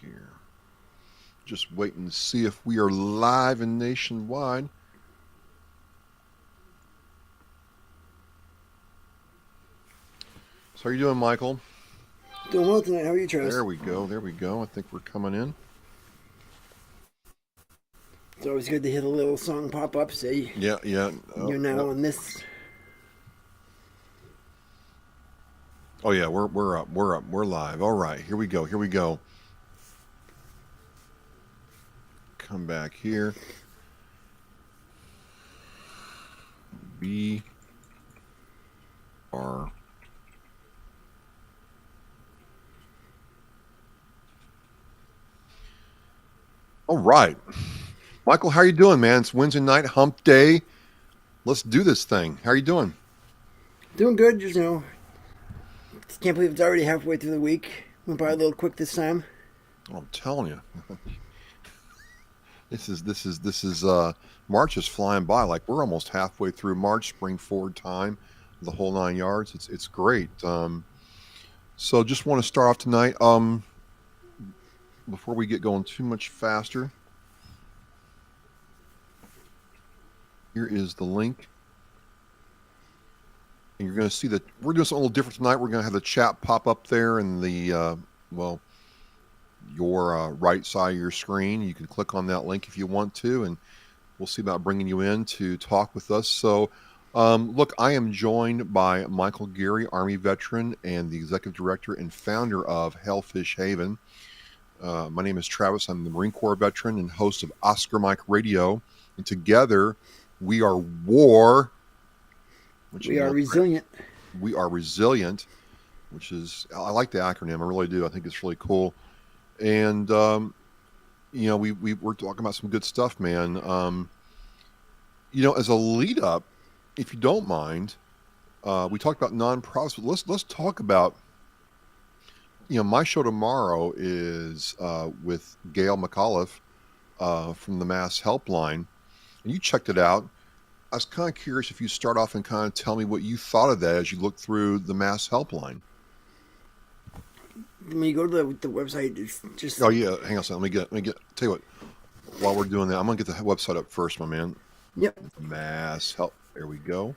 here. Just waiting to see if we are live and nationwide. So how are you doing, Michael? Doing well tonight. How are you, There Travis? we go. There we go. I think we're coming in. It's always good to hear the little song pop up. Say Yeah, yeah. Oh, you're now yep. on this. Oh yeah, we're up. We're up. We're live. All right, here we go. Here we go. Come back here. W.A.R. All right, Michael, how are you doing, man? It's Wednesday night, Hump Day. Let's do this thing. How are you doing? Doing good. Just can't believe it's already halfway through the week. Went by a little quick this time. Oh, I'm telling you, this is March is flying by. Like we're almost halfway through March, spring forward time, the whole 9 yards. It's great. So just want to start off tonight. Before we get going too much faster, here is the link. And you're going to see that we're doing something a little different tonight. We're going to have the chat pop up there in the, your right side of your screen. You can click on that link if you want to, and we'll see about bringing you in to talk with us. So, look, I am joined by Michael Geary, Army veteran and the executive director and founder of Hellfish Haven. My name is Travis. I'm the Marine Corps veteran and host of Oscar Mike Radio. And together, we are WAR. We are resilient. We are resilient, which is, I like the acronym. I really do. I think it's really cool. And, we're talking about some good stuff, man. As a lead up, if you don't mind, we talked about nonprofits, but let's talk about, my show tomorrow is with Gail McAuliffe from the Mass Helpline, and you checked it out. I was kind of curious if you start off and kind of tell me what you thought of that as you looked through the Mass Helpline. When you go to the website, it's just. Oh yeah, hang on a second. Let me get. Tell you what. While we're doing that, I'm gonna get the website up first, my man. Yep. Mass help. There we go.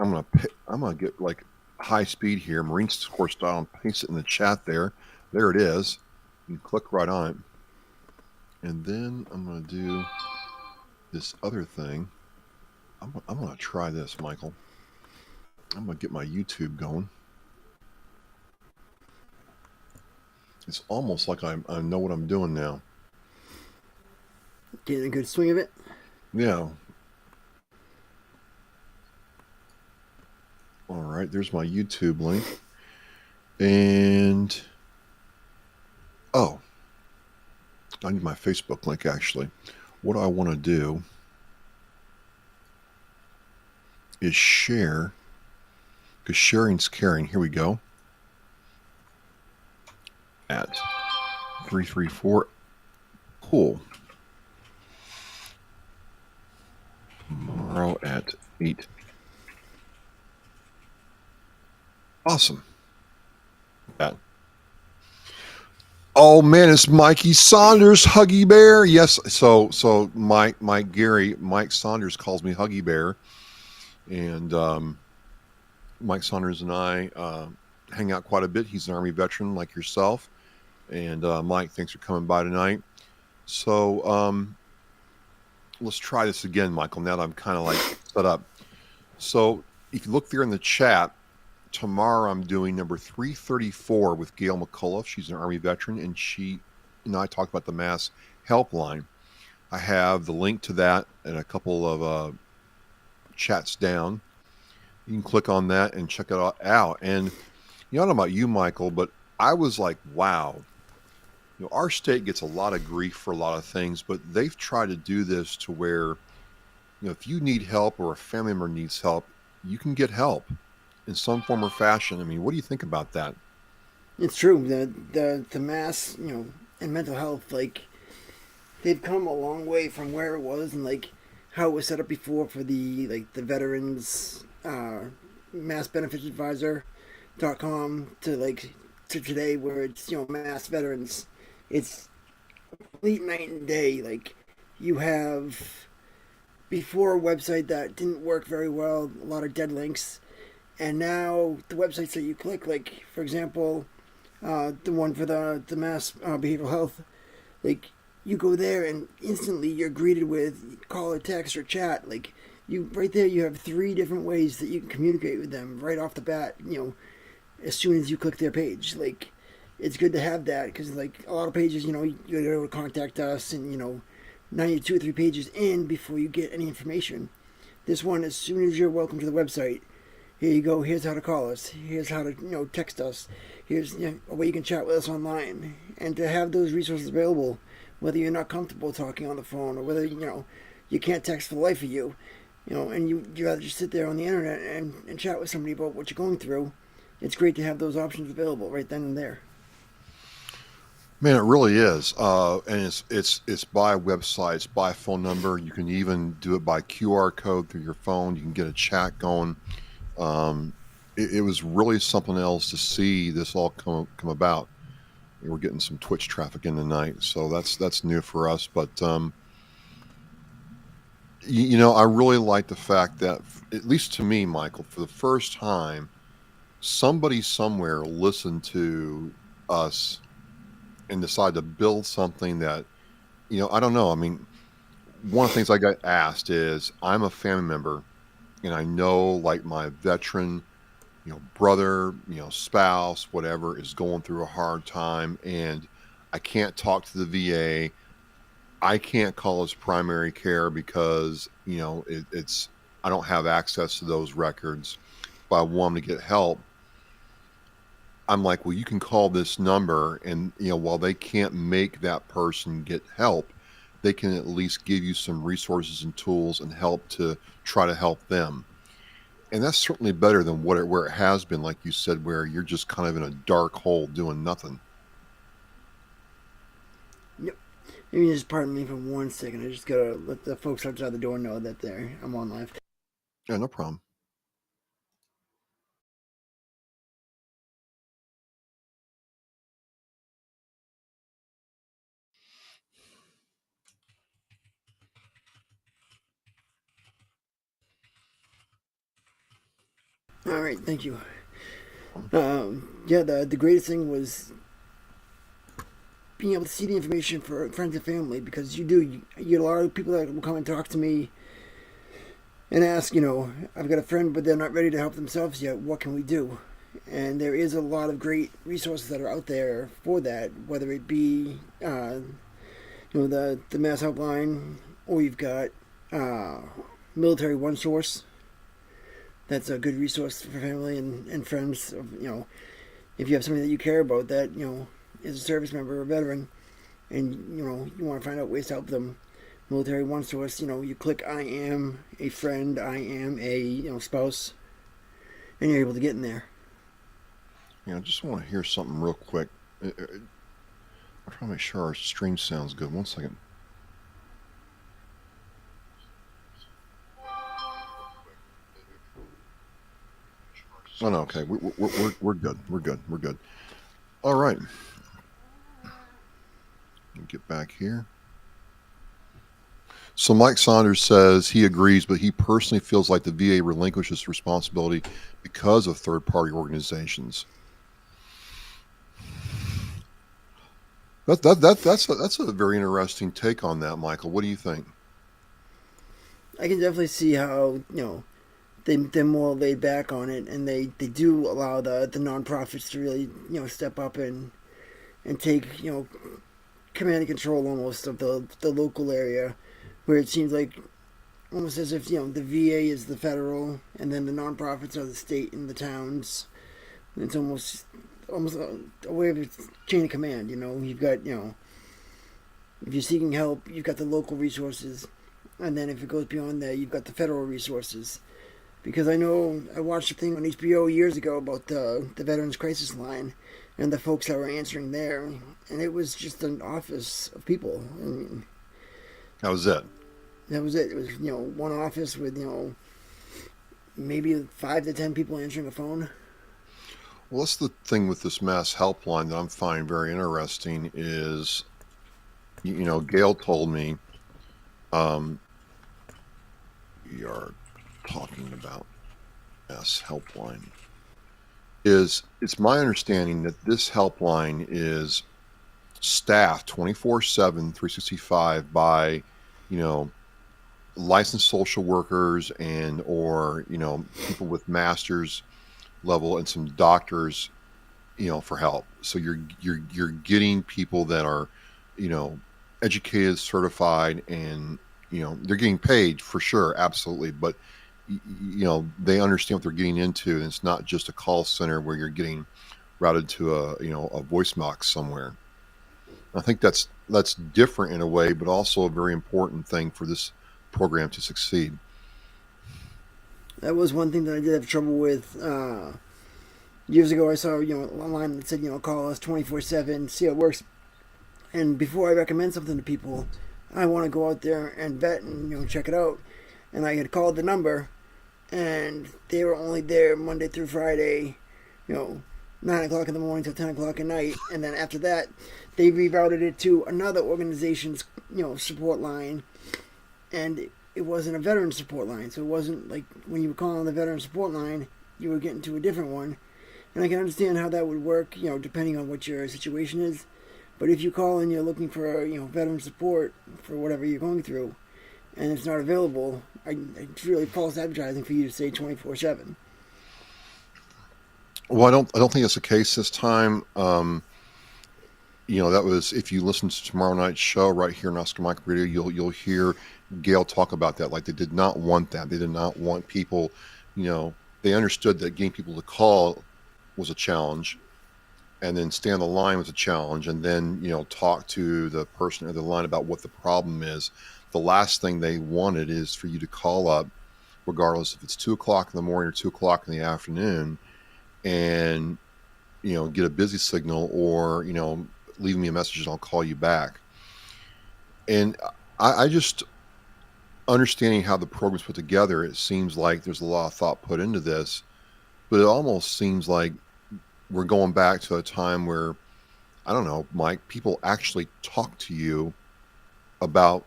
I'm gonna get like high speed here, Marine Corps style, and paste it in the chat there. There it is. You click right on it, and then I'm gonna do this other thing. I'm gonna try this, Michael. I'm gonna get my YouTube going. It's almost like I know what I'm doing now. Getting a good swing of it. Yeah. All right, there's my YouTube link. And I need my Facebook link actually. What I want to do is share, because sharing's caring. Here we go. At 334. Cool. Tomorrow at 8. Awesome. That. Oh man, it's Mikey Saunders, Huggy Bear. Yes, so Mike Saunders calls me Huggy Bear, and Mike Saunders and I hang out quite a bit. He's an Army veteran like yourself, and Mike, thanks for coming by tonight. So let's try this again, Michael. Now that I'm kind of like set up. So if you look there in the chat, tomorrow I'm doing number 334 with Gail McAuliffe. She's an Army veteran, and she and I talked about the Mass Helpline. I have the link to that and a couple of chats down. You can click on that and check it out. And I don't know about you, Michael, but I was like, wow. Our state gets a lot of grief for a lot of things, but they've tried to do this to where, if you need help or a family member needs help, you can get help in some form or fashion. I mean, what do you think about that? It's true. The mass, and mental health, like they've come a long way from where it was and like how it was set up before for the veterans mass benefits advisor.com to today where it's mass veterans it's complete night and day. Like you have before a website that didn't work very well, a lot of dead links, and now the websites that you click, like for example, the one for the mass behavioral health, like you go there and instantly you're greeted with call or text or chat. Like you right there, you have three different ways that you can communicate with them right off the bat. As soon as you click their page, like it's good to have that because like a lot of pages, you gotta go to contact us and now you're 2 or 3 pages in before you get any information. This one, as soon as you're welcome to the website, here you go. Here's how to call us. Here's how to text us. Here's a way you can chat with us online. And to have those resources available, whether you're not comfortable talking on the phone or whether you can't text for the life of you, and you rather just sit there on the internet and chat with somebody about what you're going through. It's great to have those options available right then and there. Man, it really is, and it's by websites, by phone number. You can even do it by QR code through your phone. You can get a chat going. Um, it was really something else to see this all come about. We're getting some Twitch traffic in tonight, so that's new for us. But I really like the fact that, at least to me, Michael, for the first time, somebody somewhere listened to us and decided to build something that, I don't know. I mean, one of the things I got asked is, I'm a family member, and I know like my veteran, brother, spouse, whatever, is going through a hard time, and I can't talk to the VA. I can't call his primary care because it's I don't have access to those records. But I want him to get help. I'm like, well, you can call this number, and while they can't make that person get help, they can at least give you some resources and tools and help to try to help them. And that's certainly better than where it has been, like you said, where you're just kind of in a dark hole doing nothing. Yep. Maybe just pardon me for 1 second. I just gotta let the folks outside the door know that I'm on live. Yeah, no problem. All right, thank you. Yeah, the greatest thing was being able to see the information for friends and family because you get a lot of people that will come and talk to me and ask, I've got a friend, but they're not ready to help themselves yet. What can we do? And there is a lot of great resources that are out there for that, whether it be, the Mass Helpline, or you've got Military One Source. That's a good resource for family and friends. If you have somebody that you care about that, is a service member or a veteran, and you want to find out ways to help them. Military One Source, you click I am a friend, I am a spouse, and you're able to get in there. I just want to hear something real quick. I'm trying to make sure our stream sounds good. 1 second. Oh no, okay, we're good. We're good. We're good. All right. Get back here. So Mike Saunders says he agrees, but he personally feels like the VA relinquishes responsibility because of third-party organizations. That's a very interesting take on that, Michael. What do you think? I can definitely see how they're more laid back on it, and they do allow the nonprofits to really step up and take command and control almost of the local area, where it seems like almost as if the VA is the federal, and then the nonprofits are the state and the towns. It's almost a way of chain of command. You've got if you're seeking help, you've got the local resources, and then if it goes beyond that, you've got the federal resources. Because I know I watched a thing on HBO years ago about the Veterans Crisis Line and the folks that were answering there, and it was just an office of people. I mean, That was it. that was it. It was one office with maybe 5 to 10 people answering a phone. Well, that's the thing with this mass helpline that I'm finding very interesting is, Gail told me, um, we are talking about mass helpline. It's my understanding that this helpline is staffed 24/7, 365 by, you know, licensed social workers and or people with masters level and some doctors for help. So you're getting people that are you know educated, certified, and they're getting paid for sure, absolutely, but they understand what they're getting into, and it's not just a call center where you're getting routed to a voice box somewhere. I think that's different in a way, but also a very important thing for this program to succeed. That was one thing that I did have trouble with. Years ago, I saw a line that said call us 24/7, see how it works. And before I recommend something to people, I want to go out there and vet and check it out. And I had called the number, and they were only there Monday through Friday, you know, 9 o'clock in the morning till 10 o'clock at night. And then after that, they rerouted it to another organization's support line, and it wasn't a veteran support line. So it wasn't like when you were calling the veteran support line, you were getting to a different one. And I can understand how that would work, depending on what your situation is. But if you call and you're looking for veteran support for whatever you're going through, and it's not available, it's really false advertising for you to say 24/7. Well, I don't think that's the case this time. That was, if you listen to tomorrow night's show right here on Oscar Mike Radio, you'll hear Gail talk about that. Like, they did not want that. They did not want people. They understood that getting people to call was a challenge, and then stay on the line was a challenge, and then talk to the person at the line about what the problem is. The last thing they wanted is for you to call up, regardless if it's 2 o'clock in the morning or 2 o'clock in the afternoon, and get a busy signal, or leave me a message and I'll call you back. And I just, understanding how the program's put together, it seems like there's a lot of thought put into this, but it almost seems like we're going back to a time where, I don't know, Mike, people actually talk to you about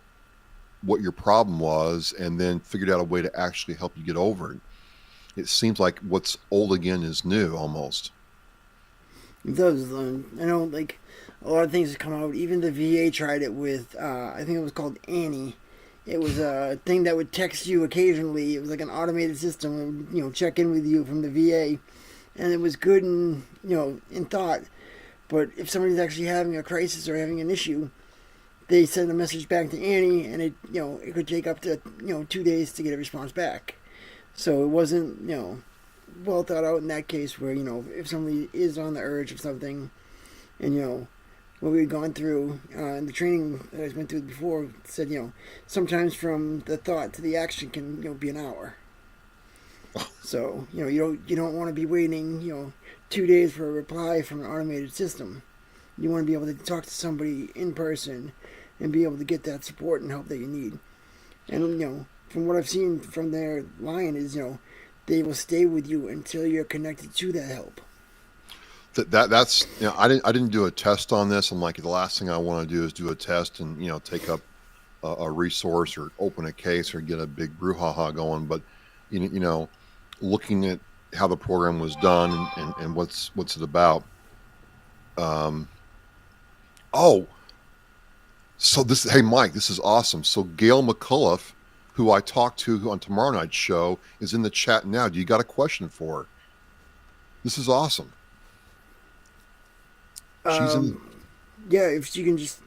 what your problem was and then figured out a way to actually help you get over it. It seems like what's old again is new almost. It does. I know, like, a lot of things have come out. Even the VA tried it with, I think it was called Annie. It was a thing that would text you occasionally. It was like an automated system. It would, check in with you from the VA. And it was good in thought. But if somebody's actually having a crisis or having an issue, they send a message back to Annie, and it could take up to 2 days to get a response back. So it wasn't well thought out in that case, where if somebody is on the urge of something, and what we'd gone through in the training that I went through before said sometimes from the thought to the action can be an hour. So you don't want to be waiting 2 days for a reply from an automated system. You want to be able to talk to somebody in person and be able to get that support and help that you need. And from what I've seen from their line is they will stay with you until you're connected to that help. That's I didn't do a test on this. I'm like, the last thing I want to do is do a test and take up a resource or open a case or get a big brouhaha going. But looking at how the program was done and what's it about. Um, oh, so this, hey Mike, this is awesome. So Gail McCullough, who I talked to on tomorrow night's show, is in the chat now. Do you got a question for her? This is awesome. She's in. Yeah, if you can just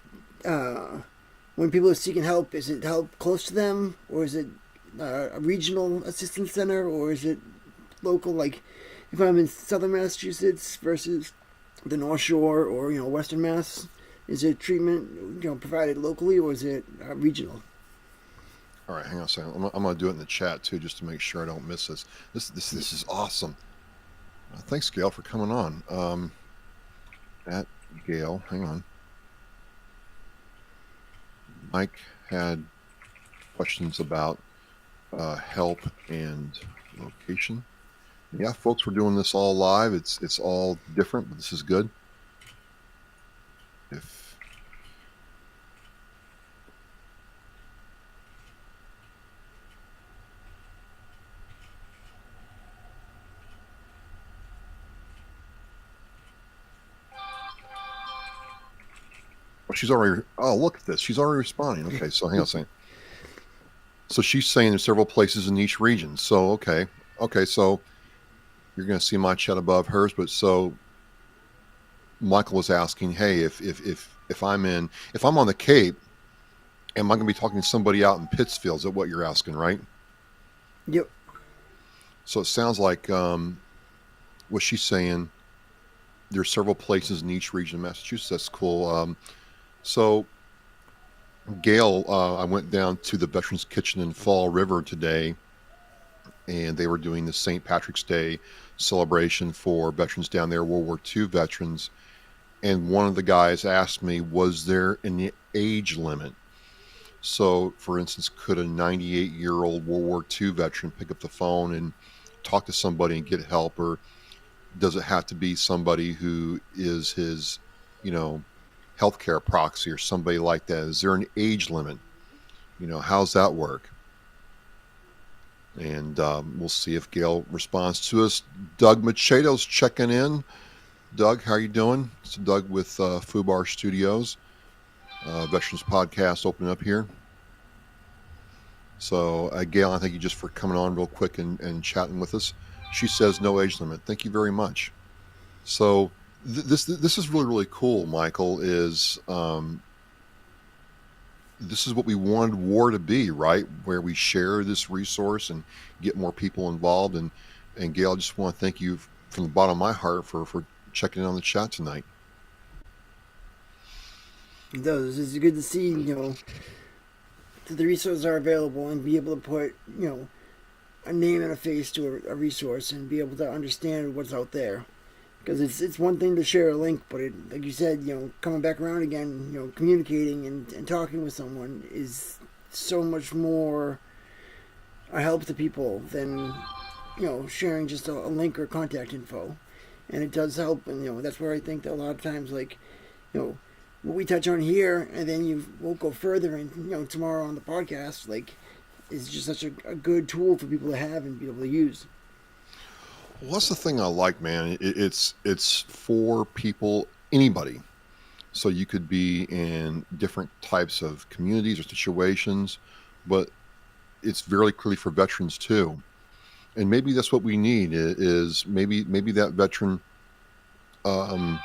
when people are seeking help, is it help close to them, or is it a regional assistance center, or is it local? Like if I'm in Southern Massachusetts versus the North Shore or Western Mass, is it treatment provided locally, or is it regional? All right, hang on a second. I'm going to do it in the chat too, just to make sure I don't miss this. This is awesome. Thanks, Gail, for coming on. At Gail, hang on. Mike had questions about help and location. Yeah, folks, we're doing this all live. It's all different, but this is good. If well, she's already. Oh, look at this. She's already responding. Okay, so hang on a second. So she's saying there's several places in each region. So okay. So you're going to see my chat above hers, but so Michael was asking, hey, if I'm on the Cape, am I going to be talking to somebody out in Pittsfield? Is that what you're asking, right? Yep. So it sounds like what she's saying. There's several places in each region of Massachusetts. That's cool. So Gail, I went down to the Veterans Kitchen in Fall River today, and they were doing the St. Patrick's Day celebration for veterans down there, World War II veterans. And one of the guys asked me, was there an age limit? So, for instance, could a 98-year-old World War II veteran pick up the phone and talk to somebody and get help, or does it have to be somebody who is his, you know, healthcare proxy or somebody like that? Is there an age limit? How's that work? And we'll see if Gail responds to us. Doug Machedo's checking in. Doug, how are you doing? It's Doug with FUBAR Studios, Veterans Podcast opening up here. So, Gail, I thank you just for coming on real quick and chatting with us. She says no age limit. Thank you very much. So, this is really, really cool, Michael, is this is what we wanted WAR to be, right? Where we share this resource and get more people involved. And Gail, I just want to thank you from the bottom of my heart for checking in on the chat tonight. It does. It's good to see, that the resources are available and be able to put, a name and a face to a resource and be able to understand what's out there. Because it's one thing to share a link, but like you said, coming back around again, communicating and talking with someone is so much more a help to people than, sharing just a link or contact info. And it does help, and that's where I think that a lot of times, like, what we touch on here, and then we'll go further, and tomorrow on the podcast, like, is just such a good tool for people to have and be able to use. Well, that's the thing I like, man. It's for people, anybody. So you could be in different types of communities or situations, but it's very clearly for veterans too. And maybe that's what we need is maybe that veteran. Oh,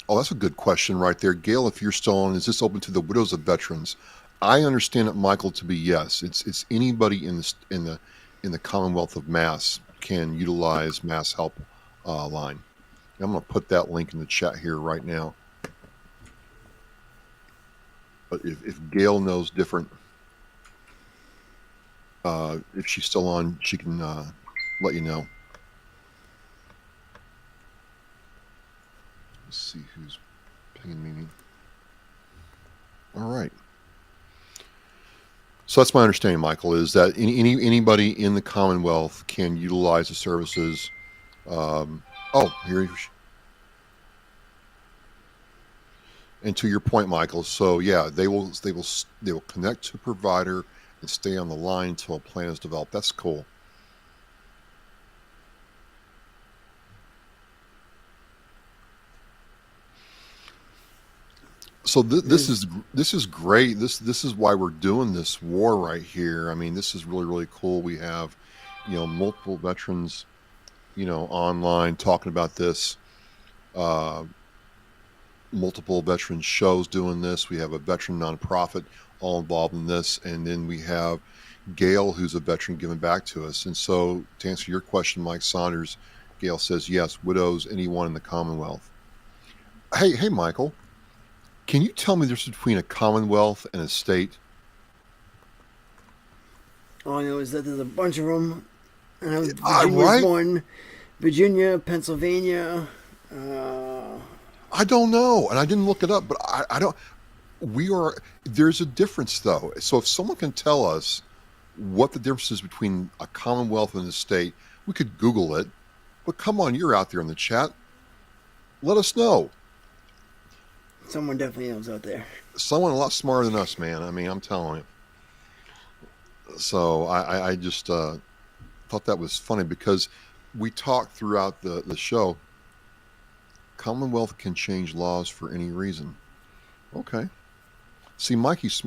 that's a good question right there, Gail. If you're still on, is this open to the widows of veterans? I understand it, Michael, to be yes. It's anybody in the Commonwealth of Mass can utilize Mass Help line. I'm going to put that link in the chat here right now. But if Gail knows different, if she's still on, she can let you know. Let's see who's pinging me. All right. So that's my understanding, Michael, is that anybody in the Commonwealth can utilize the services. Here. And to your point, Michael, so yeah, they will connect to a provider and stay on the line until a plan is developed. That's cool. So this is great. This is why we're doing this WAR right here. I mean, this is really, really cool. We have, multiple veterans, online talking about this. Multiple veteran shows doing this. We have a veteran nonprofit all involved in this, and then we have Gail, who's a veteran, giving back to us. And so, to answer your question, Mike Saunders, Gail says yes. Widows, anyone in the Commonwealth. Hey, Michael. Can you tell me the difference between a Commonwealth and a state? All I know is that there's a bunch of them. And I was Virginia's one. Virginia, Pennsylvania. I don't know, and I didn't look it up, but I don't. There's a difference, though. So if someone can tell us what the difference is between a Commonwealth and a state, We could Google it, but come on, you're out there in the chat. Let us know. Someone definitely knows out there. Someone a lot smarter than us, man. I mean, I'm telling you. So I just thought that was funny because we talked throughout the show. Commonwealth can change laws for any reason. Okay. See, Mikey's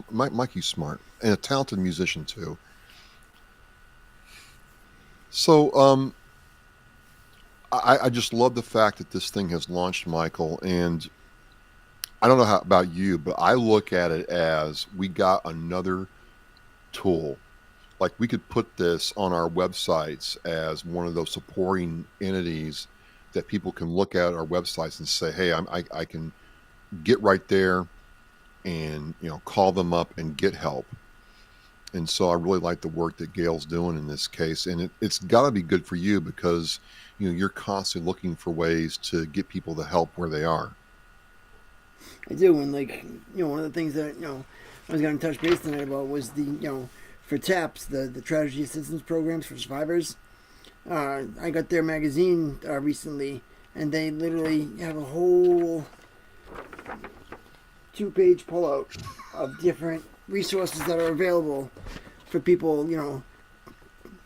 smart and a talented musician too. So I just love the fact that this thing has launched, Michael. And I don't know how about you, but I look at it as we got another tool. Like we could put this on our websites as one of those supporting entities that people can look at our websites and say, "Hey, I can get right there and call them up and get help." And so I really like the work that Gail's doing in this case, and it's got to be good for you because you're constantly looking for ways to get people the help where they are. I do, and one of the things that I was going to touch base tonight about was the for TAPS, the tragedy assistance programs for survivors. I got their magazine recently, and they literally have a whole 2-page pullout of different resources that are available for people.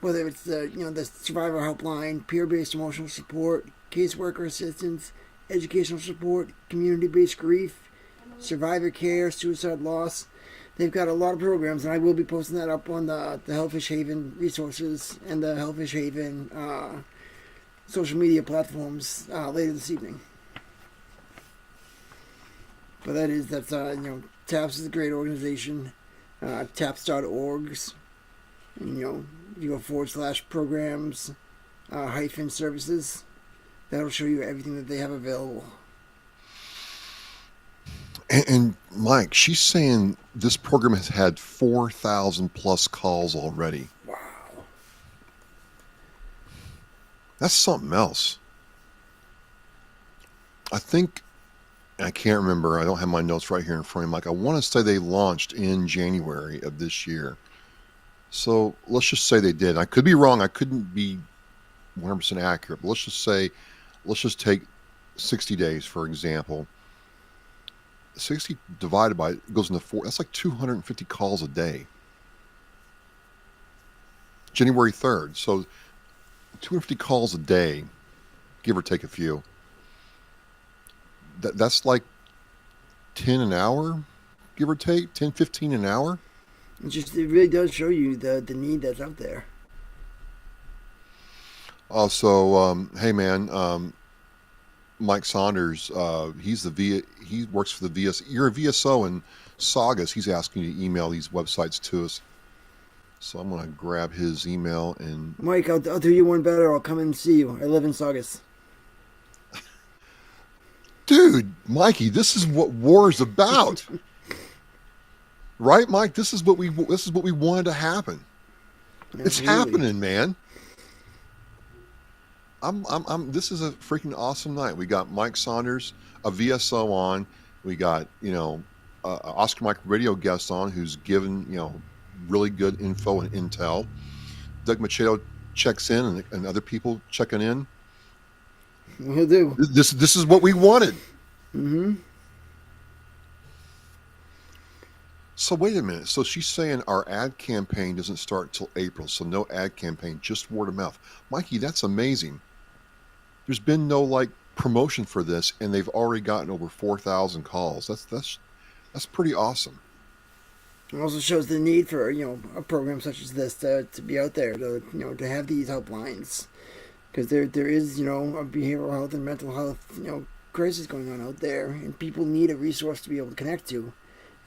Whether it's the survivor helpline, peer-based emotional support, caseworker assistance, educational support, community-based grief, survivor care, suicide loss. They've got a lot of programs, and I will be posting that up on the Hellfish Haven resources and the Hellfish Haven social media platforms later this evening. But that's TAPS is a great organization. TAPS.orgs, and you go / programs hyphen services. That'll show you everything that they have available. And Mike, she's saying this program has had 4,000 plus calls already. Wow. That's something else. I think, I can't remember, I don't have my notes right here in front of me, Mike. I want to say they launched in January of this year. So let's just say they did. I could be wrong. I couldn't be 100% accurate. But let's just take 60 days, for example. 60 divided by, it goes into 4. That's like 250 calls a day. January 3rd. So 250 calls a day, give or take a few. That's like 10 an hour, give or take, 10, 15 an hour. It really does show you the need that's out there. Also, hey man, Mike Saunders, he works for the VS. You're a VSO in Saugus. He's asking you to email these websites to us. So I'm going to grab his email and Mike, I'll do you one better. I'll come and see you. I live in Saugus. Dude, Mikey, this is what war is about. Right, Mike? This is what we wanted to happen. Absolutely. It's happening, man. This is a freaking awesome night. We got Mike Saunders, a VSO on. We got, Oscar Mike radio guest on who's given, really good info and intel. Doug Machado checks in and other people checking in. We'll do. This is what we wanted. Mm-hmm. So wait a minute. So she's saying our ad campaign doesn't start until April. So no ad campaign, just word of mouth. Mikey, that's amazing. There's been no promotion for this, and they've already gotten over 4,000 calls. That's pretty awesome. It also shows the need for a program such as this to be out there to have these helplines, because there is a behavioral health and mental health crisis going on out there, and people need a resource to be able to connect to.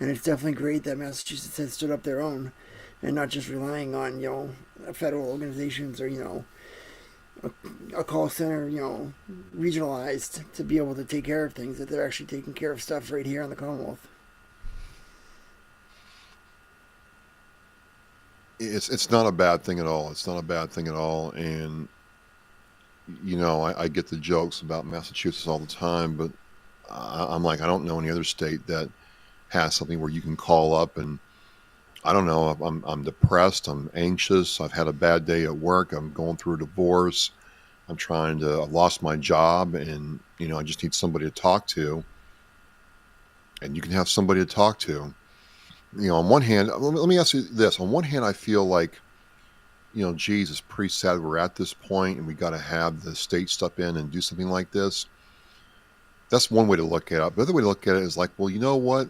And it's definitely great that Massachusetts has stood up their own, and not just relying on federal organizations or a call center regionalized to be able to take care of things. That they're actually taking care of stuff right here in the Commonwealth. It's not a bad thing at all. It's not a bad thing at all. And I get the jokes about Massachusetts all the time, but I'm like, I don't know any other state that has something where you can call up and I don't know. I'm depressed. I'm anxious. I've had a bad day at work. I'm going through a divorce. I lost my job, and I just need somebody to talk to. And you can have somebody to talk to. On one hand, let me ask you this. On one hand, I feel like, geez, it's pretty sad we're at this point, and we got to have the state step in and do something like this. That's one way to look at it. The other way to look at it is like, well, you know what?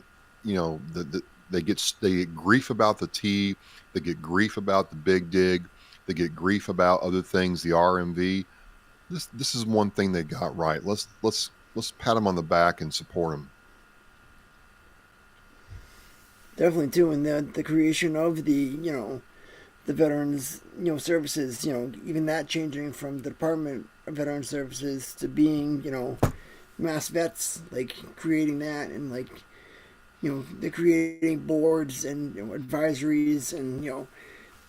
They get grief about the T, they get grief about the big dig, they get grief about other things, the RMV. This is one thing they got right. Let's pat them on the back and support them. Definitely too, and the creation of the veterans services, even that changing from the Department of Veteran Services to being mass vets, like creating that, and like they're creating boards and advisories, and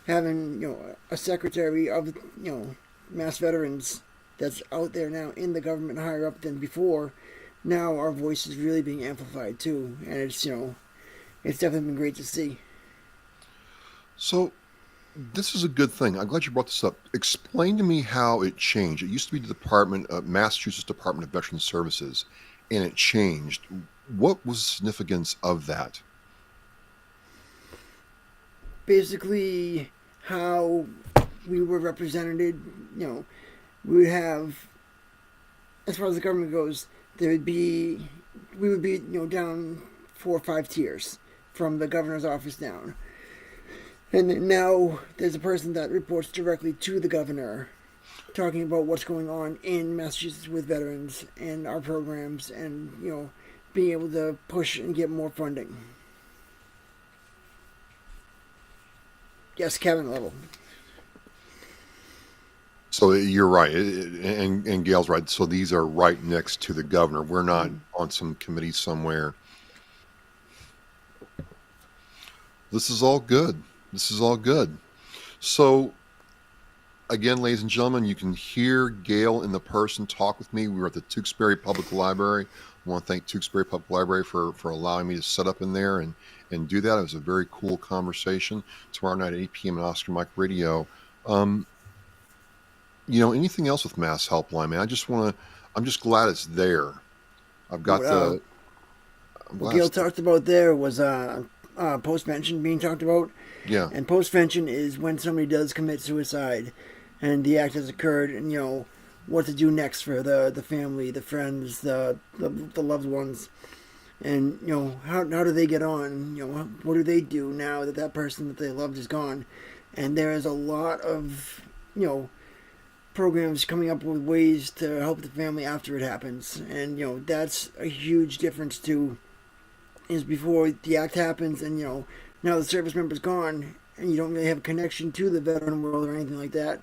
having a secretary of mass veterans that's out there now in the government higher up than before. Now our voice is really being amplified too, and it's definitely been great to see. So this is a good thing. I'm glad you brought this up. Explain to me how it changed. It used to be Massachusetts Department of Veteran Services, and it changed. What was the significance of that? Basically, how we were represented, we would have, as far as the government goes, there would be, we would be, down 4 or 5 tiers from the governor's office down. And now there's a person that reports directly to the governor talking about what's going on in Massachusetts with veterans and our programs, and being able to push and get more funding. Yes, cabinet level. So you're right, and Gail's right. So these are right next to the governor. We're not on some committee somewhere. This is all good. This is all good. So again, ladies and gentlemen, you can hear Gail in the person talk with me. We were at the Tewksbury Public Library. I want to thank Tewksbury Public Library for allowing me to set up in there and do that. It was a very cool conversation. Tomorrow night at 8 p.m. on Oscar Mike Radio. Anything else with Mass Helpline, man? I'm just glad it's there. I've got the. What Gail talked about there was post-pension being talked about. Yeah. And post-pension is when somebody does commit suicide and the act has occurred, and what to do next for the family, the friends, the loved ones, and how do they get on? What do they do now that that person that they loved is gone? And there is a lot of programs coming up with ways to help the family after it happens, and that's a huge difference too. Is before the act happens, and now the service member's gone, and you don't really have a connection to the veteran world or anything like that.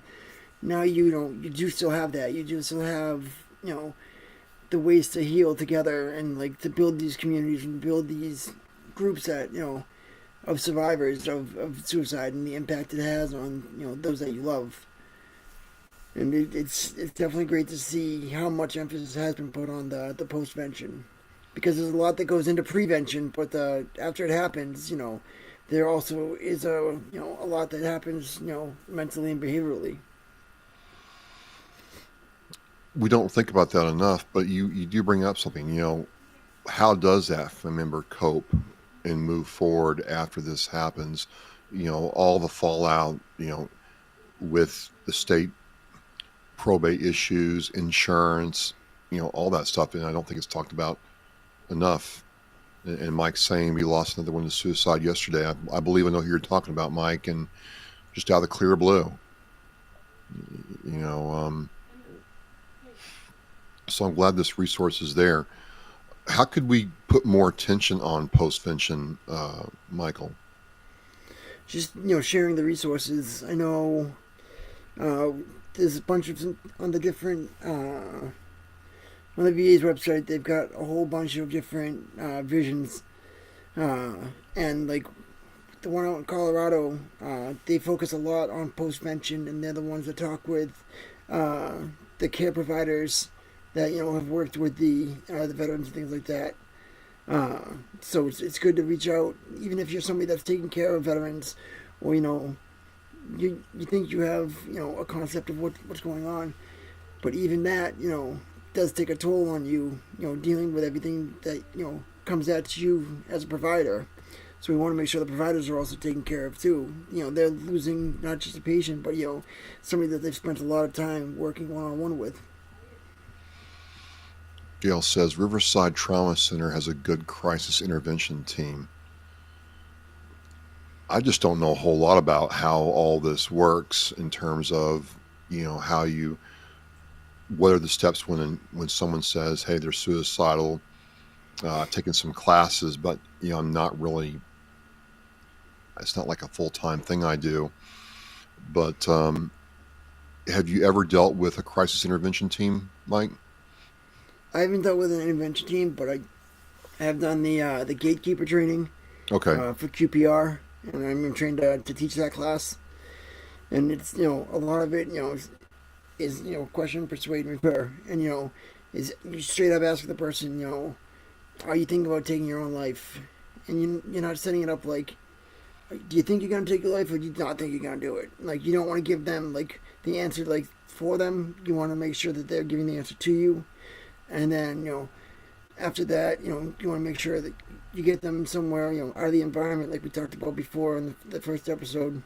Now you do still have that. You do still have the ways to heal together, and like to build these communities and build these groups that of survivors of suicide and the impact it has on those that you love. And it's definitely great to see how much emphasis has been put on the postvention, because there's a lot that goes into prevention, but after it happens, there also is a lot that happens mentally and behaviorally. We don't think about that enough, but you do bring up something. How does that member cope and move forward after this happens? All the fallout, with the state probate issues, insurance, all that stuff, and I don't think it's talked about enough. And Mike saying we lost another one to suicide yesterday. I believe I know who you're talking about, Mike, and just out of the clear blue. You know, so I'm glad this resource is there. How could we put more attention on postvention, Michael? Just sharing the resources. I know there's a bunch of on the different on the VA's website. They've got a whole bunch of different visions, and like the one out in Colorado, they focus a lot on postvention, and they're the ones that talk with the care providers that have worked with the veterans and things like that. Uh, so it's good to reach out, even if you're somebody that's taking care of veterans, or you think you have a concept of what's going on, but even that does take a toll on you. Dealing with everything that comes at you as a provider. So we want to make sure the providers are also taken care of too. They're losing not just a patient, but somebody that they've spent a lot of time working one on one with. Gail says Riverside Trauma Center has a good crisis intervention team. I just don't know a whole lot about how all this works in terms of how you what are the steps when someone says, hey, they're suicidal. Taking some classes, but I'm not really. It's not like a full-time thing I do. But have you ever dealt with a crisis intervention team, Mike? I haven't dealt with an intervention team, but I have done the gatekeeper training Okay. for QPR, and I'm trained to teach that class. And it's a lot of it is question, persuade, repair, and is you straight up ask the person are you thinking about taking your own life, and you're not setting it up like, do you think you're gonna take your life, or do you not think you're gonna do it? Like, you don't want to give them like the answer like for them. You want to make sure that they're giving the answer to you, and then after that you want to make sure that you get them somewhere out of the environment like we talked about before in the first episode,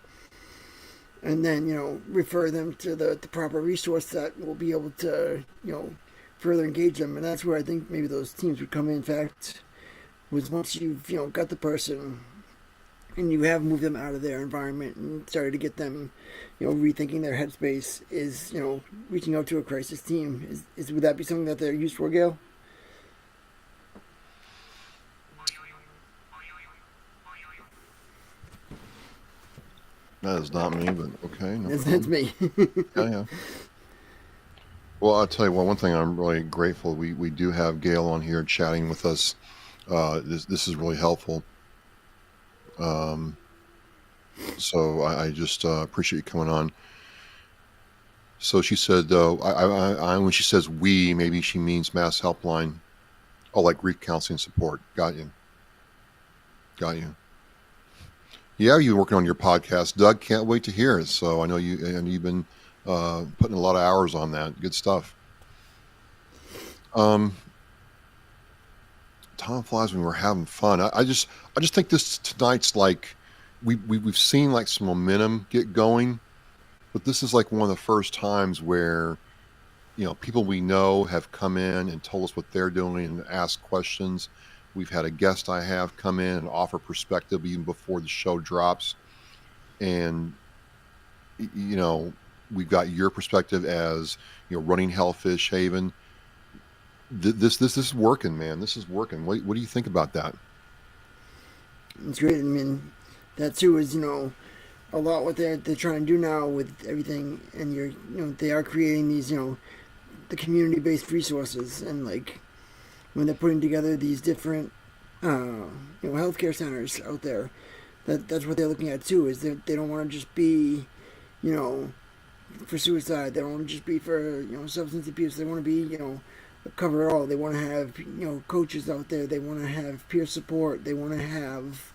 and then refer them to the proper resource that will be able to further engage them. And that's where I think maybe those teams would come in. In fact, was once you've got the person and you have moved them out of their environment and started to get them rethinking their headspace, is reaching out to a crisis team. Would that be something that they're used for, Gail? That is not me, but okay, no That's problem. me. Yeah, yeah. Well, I'll tell you one thing I'm really grateful. We do have Gail on here chatting with us. This is really helpful. Um, so I just appreciate you coming on. So she said, when she says we, maybe she means Mass Helpline. Oh, like grief counseling support. Got you. Got you. Yeah, you're working on your podcast, Doug. Can't wait to hear it. So I know you've been putting a lot of hours on that. Good stuff. Um, Time flies when we're having fun. I just think this tonight's like we've seen like some momentum get going, but this is like one of the first times where people we know have come in and told us what they're doing and asked questions. We've had a guest I have come in and offer perspective even before the show drops, and you know we've got your perspective as running Hellfish Haven. This is working, man. This is working. What do you think about that? It's great. I mean, that too is a lot what they're trying to do now with everything, and they are creating these the community based resources, and like when they're putting together these different healthcare centers out there, that's what they're looking at too. Is they don't want to just be you know for suicide. They don't want to just be for substance abuse. They want to be cover it all. They want to have coaches out there. They want to have peer support. They want to have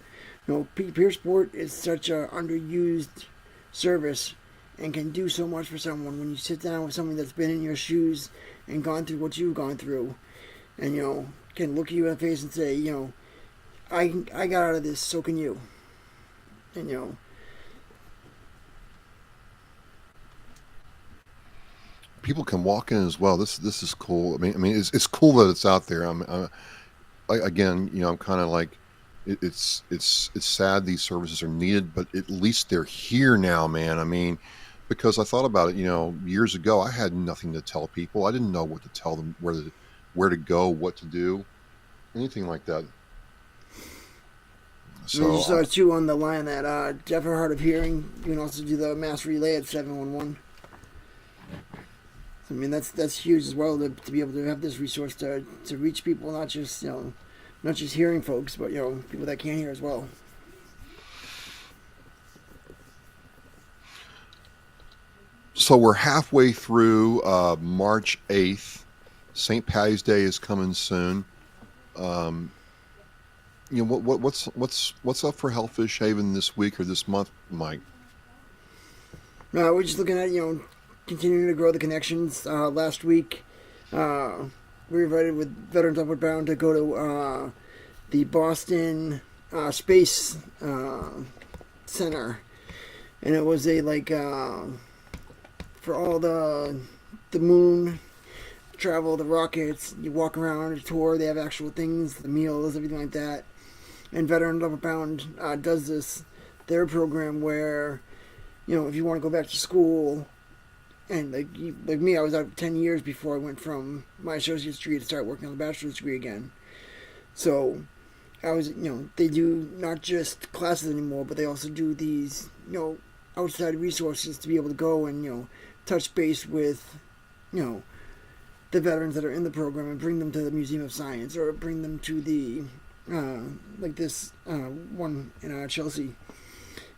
peer support is such a underused service and can do so much for someone when you sit down with someone that's been in your shoes and gone through what you've gone through, and can look you in the face and say I got out of this, so can you. And People can walk in as well. This is cool. I mean, it's cool that it's out there. Again, I'm kind of like, it's sad these services are needed, but at least they're here now, man. I mean, because I thought about it, years ago, I had nothing to tell people. I didn't know what to tell them, where to go, what to do, anything like that. and you So saw too on the line that deaf or hard of hearing, you can also do the mass relay at 711. I mean, that's huge as well to be able to have this resource to reach people, not just not just hearing folks, but people that can't hear as well. we're halfway through March 8th. St. Patty's Day is coming soon. Um, what's up for Hellfish Haven this week or this month, Mike? We're just looking at continuing to grow the connections. Last week, uh, we were invited with Veterans Upward Bound to go to the Boston Space Center, and it was a for all the moon travel, the rockets. You walk around a tour. They have actual things, the meals, everything like that. And Veterans Upward Bound does this their program where if you want to go back to school, and like me, I was out 10 years before I went from my associate's degree to start working on the bachelor's degree again. So I was, they do not just classes anymore, but they also do these, outside resources to be able to go and, touch base with, the veterans that are in the program and bring them to the Museum of Science or bring them to the, like this one in Chelsea.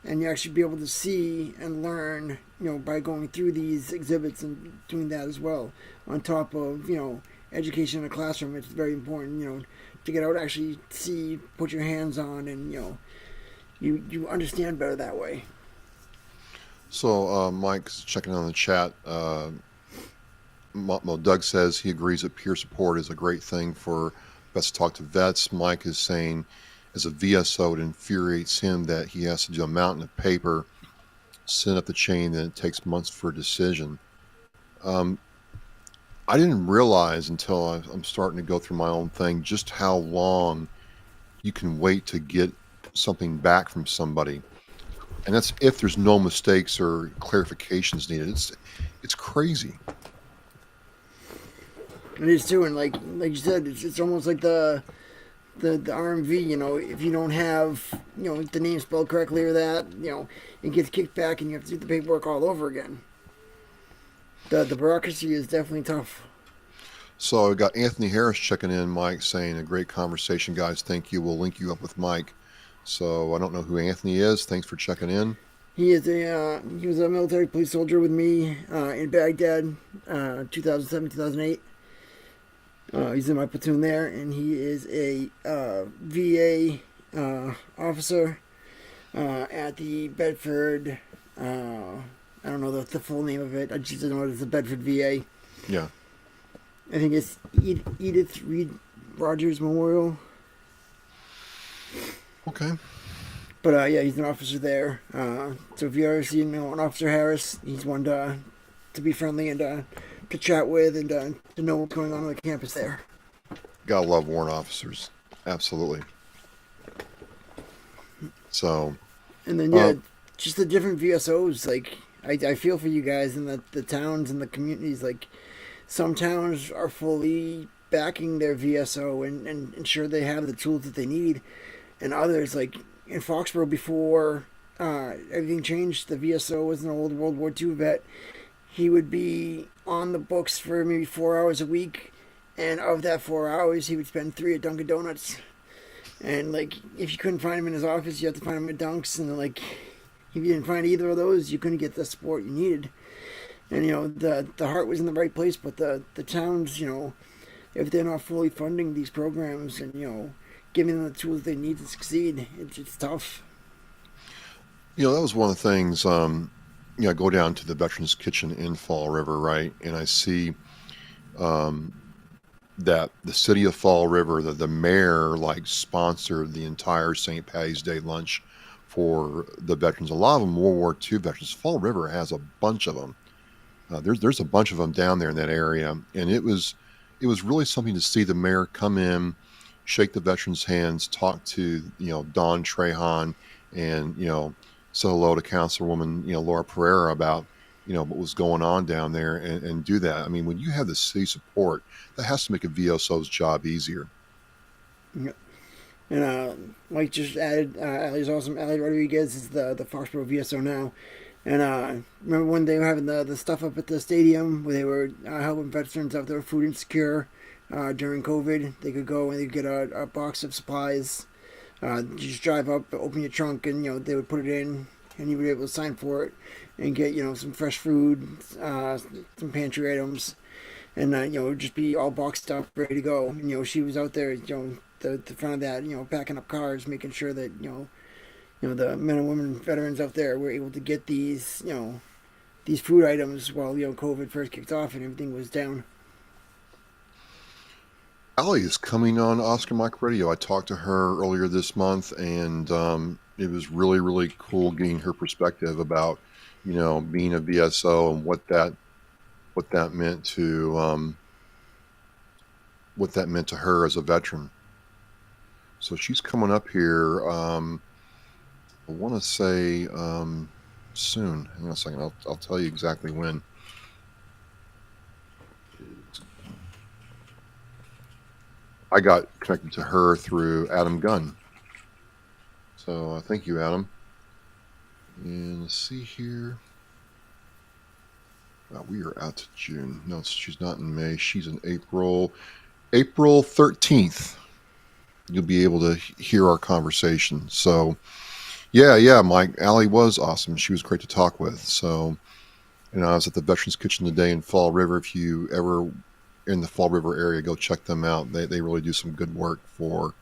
And you actually be able to see and learn, by going through these exhibits and doing that as well. On top of, education in a classroom, it's very important, to get out, actually see, put your hands on, and, you understand better that way. So Mike's checking on the chat. Doug says he agrees that peer support is a great thing for vets to talk to vets. Mike is saying, as a VSO, it infuriates him that he has to do a mountain of paper, send up the chain, then it takes months for a decision. I didn't realize until I'm starting to go through my own thing just how long you can wait to get something back from somebody, and that's if there's no mistakes or clarifications needed. It's crazy. It is too, and like you said, it's almost like the RMV, if you don't have, the name spelled correctly or that, it gets kicked back and you have to do the paperwork all over again. The bureaucracy is definitely tough. So I got Anthony Harris checking in, Mike, saying a great conversation, guys. Thank you. We'll link you up with Mike. So I don't know who Anthony is. Thanks for checking in. He was a military police soldier with me in Baghdad, 2007, 2008. He's in my platoon there, and he is a VA officer at the Bedford. I don't know the full name of it. I just know it's the Bedford VA. Yeah. I think it's Edith Reed Rogers Memorial. Okay. But yeah, he's an officer there. So if you ever see an Officer Harris, he's one to be friendly and to chat with and to know what's going on the campus there. Gotta love warrant officers. Absolutely. So. And then just the different VSOs. Like I feel for you guys in the towns and the communities. Like some towns are fully backing their VSO and ensure they have the tools that they need, and others, like in Foxborough, before everything changed, the VSO was an old World War II vet. He would be on the books for maybe 4 hours a week, and of that 4 hours, he would spend 3 at Dunkin' Donuts. And like, if you couldn't find him in his office, you had to find him at Dunks, and like, if you didn't find either of those, you couldn't get the support you needed. And the heart was in the right place, but the towns, if they're not fully funding these programs and giving them the tools they need to succeed, it's tough. That was one of the things. I go down to the Veterans Kitchen in Fall River, right, and I see that the city of Fall River, the mayor, sponsored the entire St. Patty's Day lunch for the veterans. A lot of them World War II veterans. Fall River has a bunch of them. There's a bunch of them down there in that area, and it was really something to see the mayor come in, shake the veterans' hands, talk to Don Trehan, and say hello to Councilwoman Laura Pereira about what was going on down there, and do that. I mean, when you have the city support, that has to make a VSO's job easier. Yeah. And Mike just added, Allie's awesome. Allie Rodriguez is the Foxborough VSO now. And remember when they were having the stuff up at the stadium where they were helping veterans out there food insecure during COVID? They could go and they could get a box of supplies. You just drive up, open your trunk, and they would put it in, and you would be able to sign for it and get some fresh food, some pantry items. and just be all boxed up, ready to go. And she was out there, the front of that, packing up cars, making sure that the men and women veterans out there were able to get these food items while COVID first kicked off and everything was down. Allie is coming on Oscar Mike Radio. I talked to her earlier this month, and it was really, really cool getting her perspective about, being a VSO and what that meant to her as a veteran. So she's coming up here. I want to say soon. Hang on a second. I'll tell you exactly when. I got connected to her through Adam Gunn. So thank you, Adam. And let's see here. Wow, we are out to June. No, she's not in May. She's in April. April 13th. You'll be able to hear our conversation. So, yeah, Mike. Allie was awesome. She was great to talk with. So, I was at the Veterans Kitchen today in Fall River. If you ever in the Fall River area, go check them out. They really do some good work for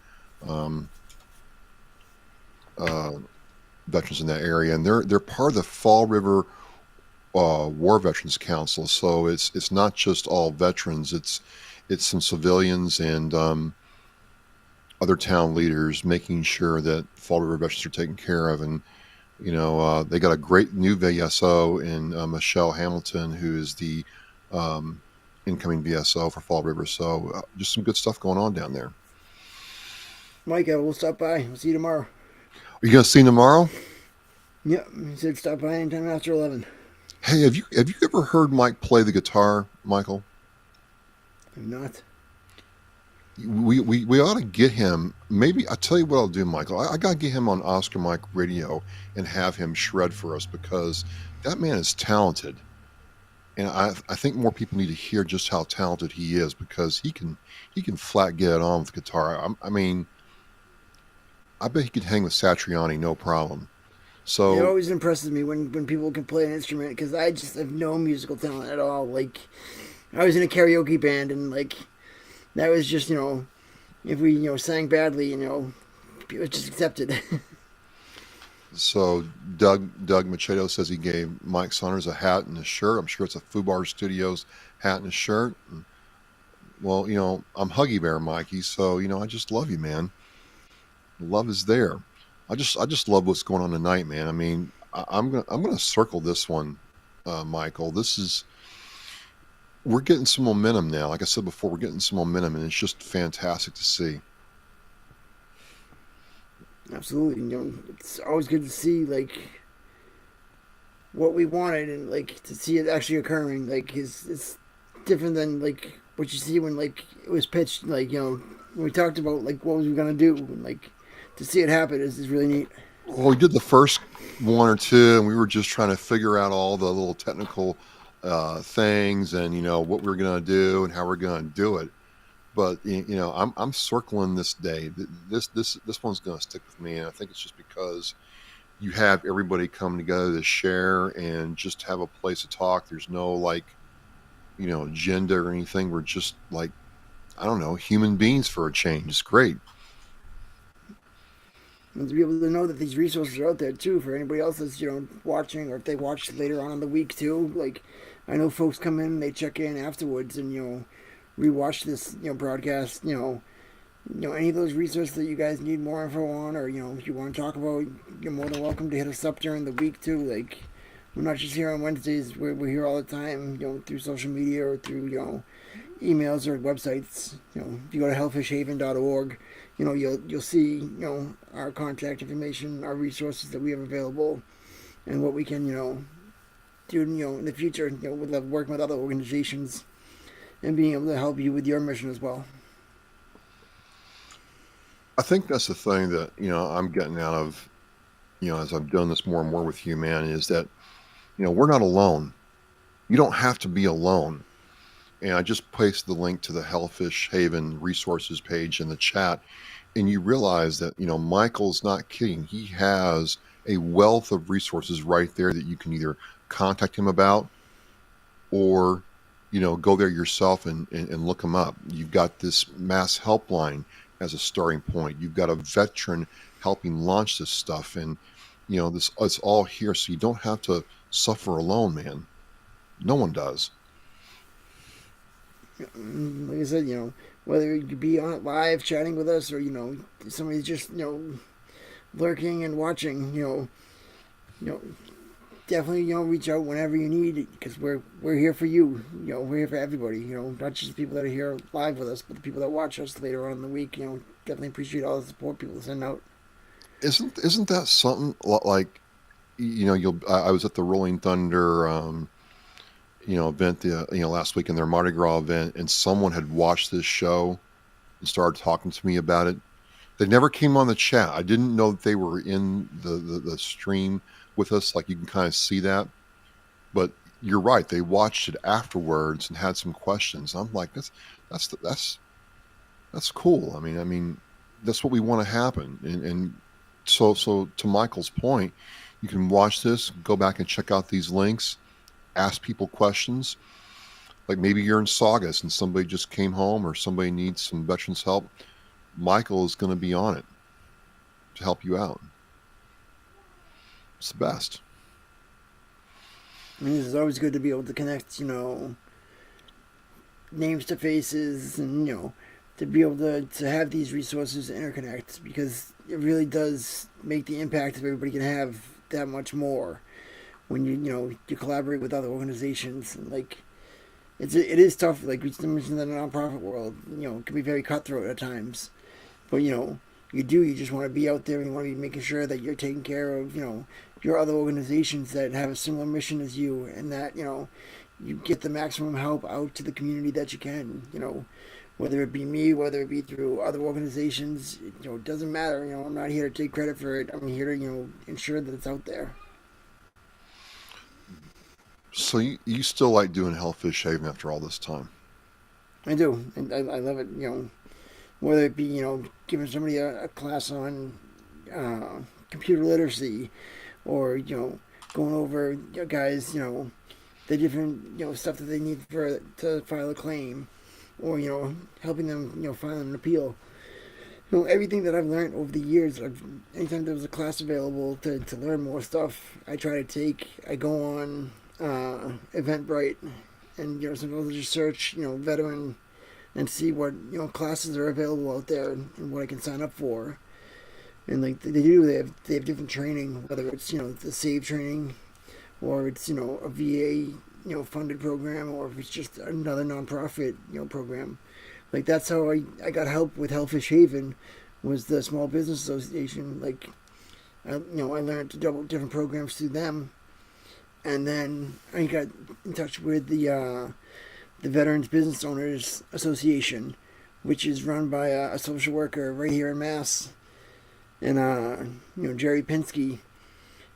veterans in that area, and they're part of the Fall River War Veterans Council. So it's not just all veterans. It's some civilians and other town leaders making sure that Fall River veterans are taken care of. And they got a great new VSO in Michelle Hamilton, who is the incoming VSO for Fall River. So just some good stuff going on down there. Mike, we'll stop by. We'll see you tomorrow. Are you going to see him tomorrow? Yep, he said stop by anytime after 11. Hey, have you ever heard Mike play the guitar, Michael? I'm not. We ought to get him. Maybe I'll tell you what I'll do, Michael. I got to get him on Oscar Mike Radio and have him shred for us, because that man is talented. And I think more people need to hear just how talented he is, because he can flat get it on with guitar. I mean, I bet he could hang with Satriani no problem. So it always impresses me when people can play an instrument, because I just have no musical talent at all. Like, I was in a karaoke band, and that was just if we sang badly, it was just accepted. So Doug Machado says he gave Mike Saunders a hat and a shirt. I'm sure it's a Fubar Studios hat and a shirt. And, well, I'm Huggy Bear, Mikey. So I just love you, man. Love is there. I just love what's going on tonight, man. I mean, I'm gonna circle this one, Michael. We're getting some momentum now. Like I said before, we're getting some momentum, and it's just fantastic to see. Absolutely. It's always good to see what we wanted, and to see it actually occurring. It's different than what you see when it was pitched. When we talked about what was we gonna do, and to see it happen is really neat. Well, we did the first one or two, and we were just trying to figure out all the little technical things, and what we're gonna do and how we're gonna do it. But I'm circling this day. This one's going to stick with me, and I think it's just because you have everybody come together to share and just have a place to talk. There's no agenda or anything. We're just I don't know, human beings for a change. It's great. And to be able to know that these resources are out there too for anybody else that's watching, or if they watch later on in the week too. I know folks come in, they check in afterwards, and rewatch this broadcast. Any of those resources that you guys need more info on, or if you want to talk about, you're more than welcome to hit us up during the week too. We're not just here on Wednesdays. We're here all the time, through social media or through emails or websites. If you go to hellfishhaven.org, you'll see our contact information, our resources that we have available, and what we can do in the future. With working with other organizations and being able to help you with your mission as well. I think that's the thing that I'm getting out of as I'm doing this more and more with you, man, is that we're not alone. You don't have to be alone. And I just placed the link to the Hellfish Haven resources page in the chat, and you realize that Michael's not kidding. He has a wealth of resources right there that you can either contact him about or go there yourself and look them up. You've got this mass helpline as a starting point. You've got a veteran helping launch this stuff, and this it's all here, so you don't have to suffer alone, man. No one does. Like I said, whether you be on it live chatting with us or somebody's just lurking and watching, you know definitely reach out whenever you need it because we're here for you. We're here for everybody. Not just the people that are here live with us, but the people that watch us later on in the week. Definitely appreciate all the support people send out. Isn't that something like you'll I was at the Rolling Thunder event the last week in their Mardi Gras event, and someone had watched this show and started talking to me about it. They never came on the chat. I didn't know that they were in the stream with us. Like, you can kind of see that, but you're right. They watched it afterwards and had some questions. I'm like, that's that's cool. I mean, that's what we want to happen. And so to Michael's point, you can watch this, go back and check out these links, ask people questions. Like, maybe you're in Saugus and somebody just came home, or somebody needs some veterans help. Michael is going to be on it to help you out. It's the best. I mean, it's always good to be able to connect, names to faces, and to be able to have these resources interconnect because it really does make the impact that everybody can have that much more when you collaborate with other organizations. And like it is tough. Like we mentioned, that the nonprofit world it can be very cutthroat at times, but you just want to be out there and you want to be making sure that you're taking care of your other organizations that have a similar mission as you, and that you get the maximum help out to the community that you can. Whether it be me, whether it be through other organizations, it doesn't matter. I'm not here to take credit for it. I'm here to ensure that it's out there. So you still like doing Hellfish Haven after all this time? I do, and I love it. Whether it be giving somebody a class on computer literacy, or going over guys the different stuff that they need for to file a claim, or helping them file an appeal. Everything that I've learned over the years, anytime there was a class available to learn more stuff, I try to take. I go on Eventbrite, and sometimes I just search veteran and see what classes are available out there and what I can sign up for. And like they have different training, whether it's the SAVE training, or it's a VA funded program, or if it's just another nonprofit program. Like that's how I got help with Hellfish Haven, was the Small Business Association. Like I learned different programs through them, and then I got in touch with the Veterans Business Owners Association, which is run by a social worker right here in Mass, and Jerry Pinsky,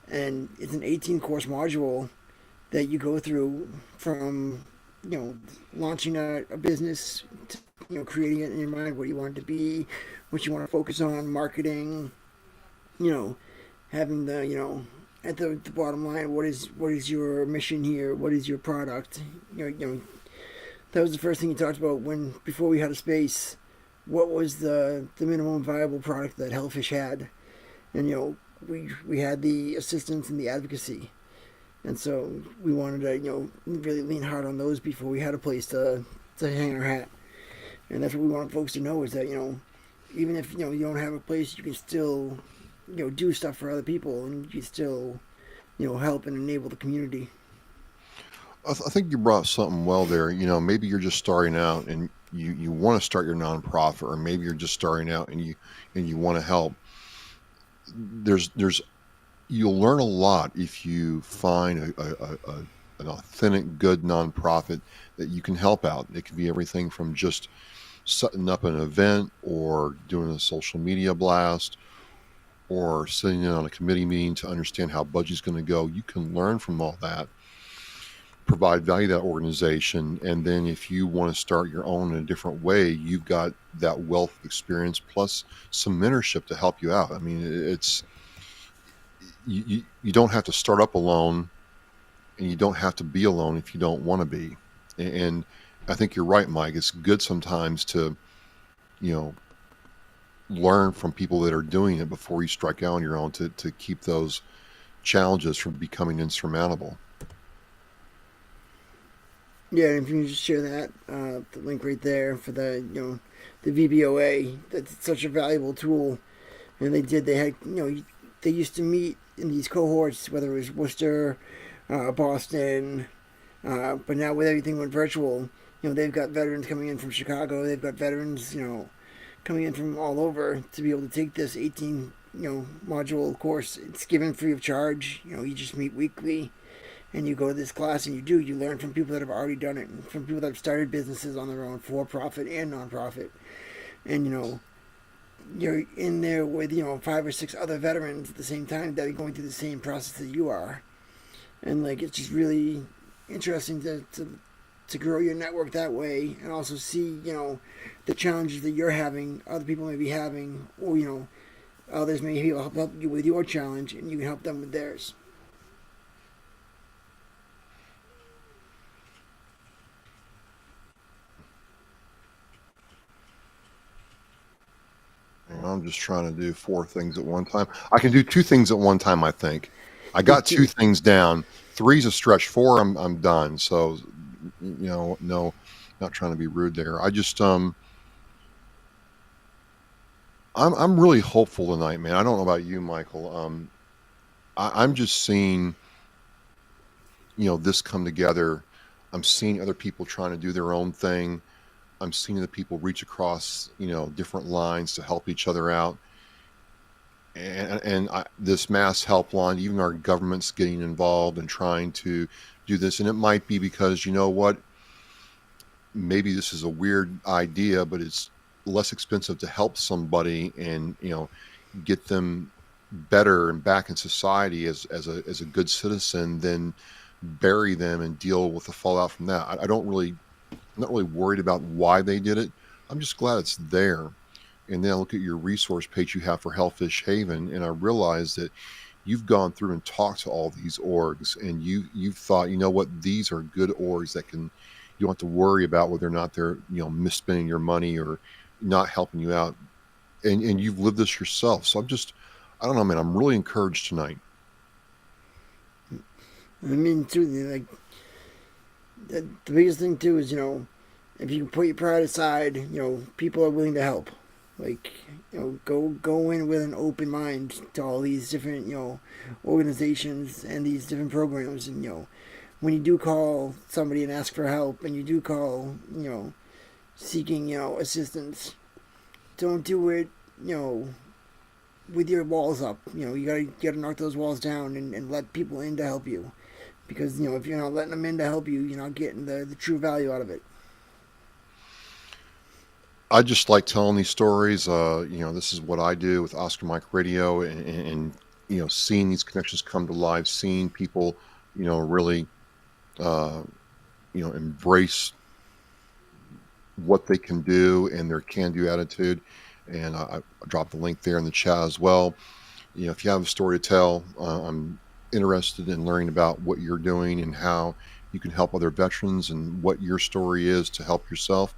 and it's an 18-course module that you go through from launching a business to creating it in your mind, what you want it to be, what you want to focus on, marketing, having at the bottom line, what is your mission here, what is your product. That was the first thing you talked about before we had a space. What was the minimum viable product that Hellfish had? And we had the assistance and the advocacy, and so we wanted to really lean hard on those before we had a place to hang our hat. And that's what we want folks to know, is that even if you don't have a place, you can still do stuff for other people, and you can still help and enable the community. I think you brought something well there. Maybe you're just starting out and you want to start your nonprofit, or maybe you're just starting out and you want to help. There's You'll learn a lot if you find an authentic, good nonprofit that you can help out. It can be everything from just setting up an event, or doing a social media blast, or sitting in on a committee meeting to understand how budget's going to go. You can learn from all that, provide value to that organization, and then if you want to start your own in a different way, you've got that wealth of experience plus some mentorship to help you out. I mean, it's you don't have to start up alone, and you don't have to be alone if you don't want to be. And I think you're right, Mike. It's good sometimes to, you know, learn from people that are doing it before you strike out on your own to keep those challenges from becoming insurmountable. Yeah, and if you can just share that, the link right there for the the VBOA. That's such a valuable tool. And they had they used to meet in these cohorts, whether it was Worcester, Boston, but now with everything went virtual, they've got veterans coming in from Chicago. They've got veterans coming in from all over to be able to take this 18 module course. It's given free of charge. You just meet weekly and you go to this class and you learn from people that have already done it, and from people that have started businesses on their own, for profit and nonprofit. And you're in there with 5 or 6 other veterans at the same time that are going through the same process that you are. And like, it's just really interesting to grow your network that way, and also see the challenges that you're having, other people may be having, or others may help you with your challenge, and you can help them with theirs. And I'm just trying to do 4 things at one time. I can do 2 things at one time, I think. I got 2 things down. 3's a stretch. 4, I'm done. So, no, not trying to be rude there. I just I'm really hopeful tonight, man. I don't know about you, Michael. I'm just seeing this come together. I'm seeing other people trying to do their own thing. I'm seeing the people reach across different lines to help each other out. And this mass helpline, even our government's getting involved and trying to do this. And it might be because, you know what, maybe this is a weird idea, but it's less expensive to help somebody and get them better and back in society as a good citizen than bury them and deal with the fallout from that. I'm not really worried about why they did it. I'm just glad it's there. And then I look at your resource page you have for Hellfish Haven, and I realize that you've gone through and talked to all these orgs, and you've thought, you know what, these are good orgs that can, you don't have to worry about whether or not they're misspending your money or not helping you out, and you've lived this yourself. So I don't know, man. I'm really encouraged tonight. I mean, too, like the biggest thing too is if you can put your pride aside, people are willing to help. Like, go in with an open mind to all these different organizations and these different programs, and when you do call somebody and ask for help, and you do call seeking assistance, don't do it with your walls up. You gotta knock those walls down and let people in to help you, because if you're not letting them in to help you, you're not getting the true value out of it. I just like telling these stories. This is what I do with Oscar Mike Radio, and seeing these connections come to life, seeing people, really, uh, embrace what they can do and their can-do attitude. And I dropped the link there in the chat as well. If you have a story to tell, I'm interested in learning about what you're doing and how you can help other veterans and what your story is to help yourself.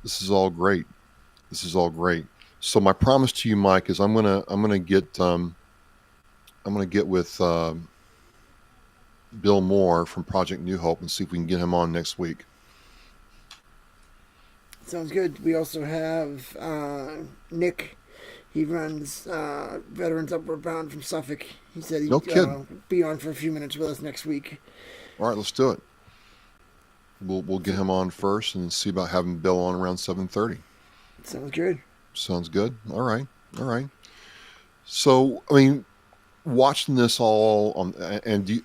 This is all great. This is all great. So my promise to you, Mike, is I'm gonna get with Bill Moore from Project New Hope and see if we can get him on next week. Sounds good. We also have Nick. He runs Veterans Upward Bound from Suffolk. He said No he'd kidding. be on for a few minutes with us next week. All right, let's do it. We'll get him on first and see about having Bill on around 7:30. Sounds good. Sounds good. All right. All right. So, I mean, watching this all on, and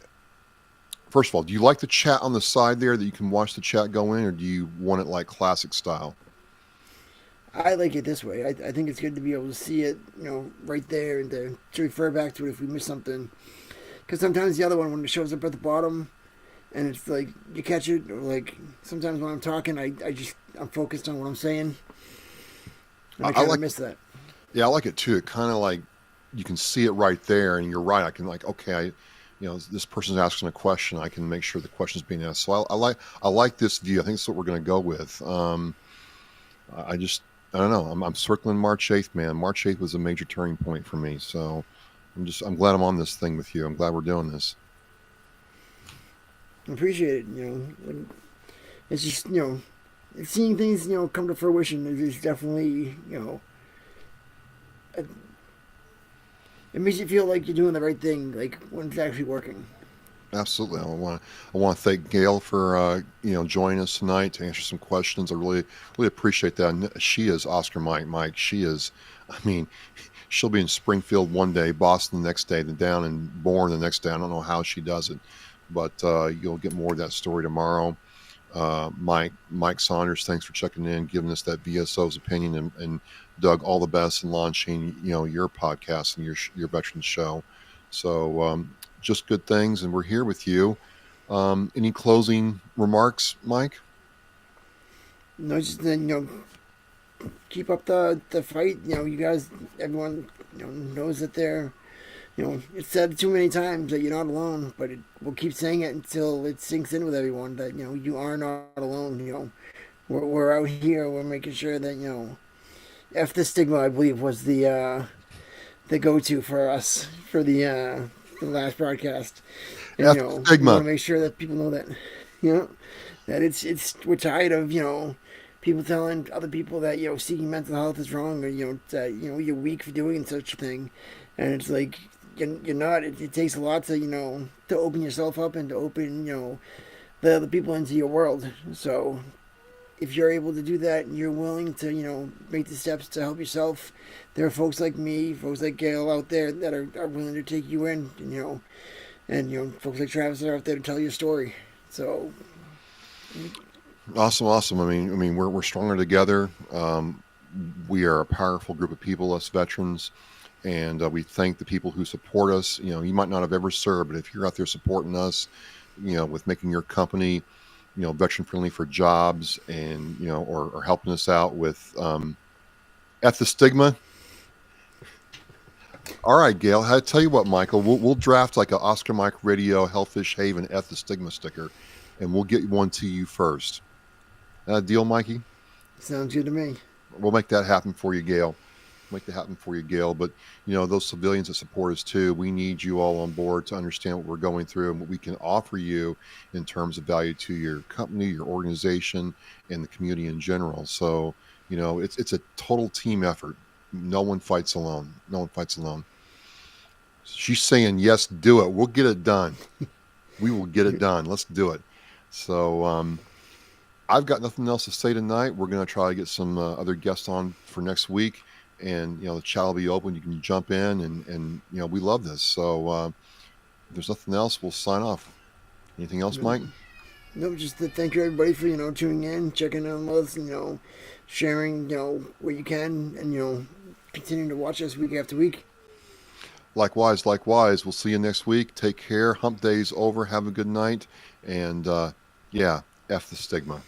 first of all, do you like the chat on the side there that you can watch the chat go in, or do you want it like classic style? I like it this way. I think it's good to be able to see it, right there, and to refer back to it if we miss something. Because sometimes the other one, when it shows up at the bottom, and it's like you catch it, or like sometimes when I'm talking, I'm focused on what I'm saying, and I I kind of like, miss that. yeah, I like it too. It kind of like you can see it right there, and you're right. I can like, okay, this person's asking a question, I can make sure the question's being asked. So I like this view. I think that's what we're going to go with. I just I don't know. I'm circling March 8th, man. March 8th was a major turning point for me. So I'm glad I'm on this thing with you. I'm glad we're doing this. I appreciate it. It's just seeing things come to fruition is definitely it, it makes you feel like you're doing the right thing, like when it's actually working. Absolutely. I want to thank Gail for joining us tonight to answer some questions. I really appreciate that. And she is Oscar Mike. She is. I mean, she'll be in Springfield one day, Boston the next day, then down in Bourne the next day. I don't know how she does it, but you'll get more of that story tomorrow. Mike Saunders, thanks for checking in, giving us that VSO's opinion, and Doug, all the best in launching your podcast and your veteran show. So just good things, and we're here with you. Any closing remarks, Mike? No, just then keep up the fight. You guys, everyone knows that they're it's said too many times that you're not alone, but we'll keep saying it until it sinks in with everyone that you are not alone. We're out here. We're making sure that F the stigma, I believe, was the go to for us for the last broadcast, and F the we want stigma. to make sure that people know that you know that it's we're tired of people telling other people that seeking mental health is wrong, or that you're weak for doing such a thing, and it's like you're not. It takes a lot to to open yourself up and to open the other people into your world. So if you're able to do that and you're willing to make the steps to help yourself, there are folks like me, folks like Gail out there that are willing to take you in, and folks like Travis are out there to tell your story. So Awesome. I mean, we're stronger together. We are a powerful group of people, us veterans, and we thank the people who support us. You might not have ever served, but if you're out there supporting us, with making your company, veteran friendly for jobs, and or helping us out with at the stigma. All right, Gail. I tell you what, Michael, we'll draft like a Oscar Mike Radio Hellfish Haven at the stigma sticker, and we'll get one to you first. Deal, Mikey. sounds good to me. We'll make that happen for you, Gail. Make that happen for you, Gail. But those civilians that support us too, we need you all on board to understand what we're going through and what we can offer you in terms of value to your company, your organization, and the community in general. So it's a total team effort. No one fights alone. No one fights alone. She's saying yes, do it. We'll get it done. We will get it done. Let's do it. So I've got nothing else to say tonight. We're going to try to get some other guests on for next week, and the chat will be open. You can jump in, and we love this. So if there's nothing else, we'll sign off. Anything else, Mike? No, just to thank you everybody for tuning in, checking in on us, and sharing what you can, and continuing to watch us week after week. Likewise. We'll see you next week. Take care. Hump day's over. Have a good night, and yeah, F the stigma.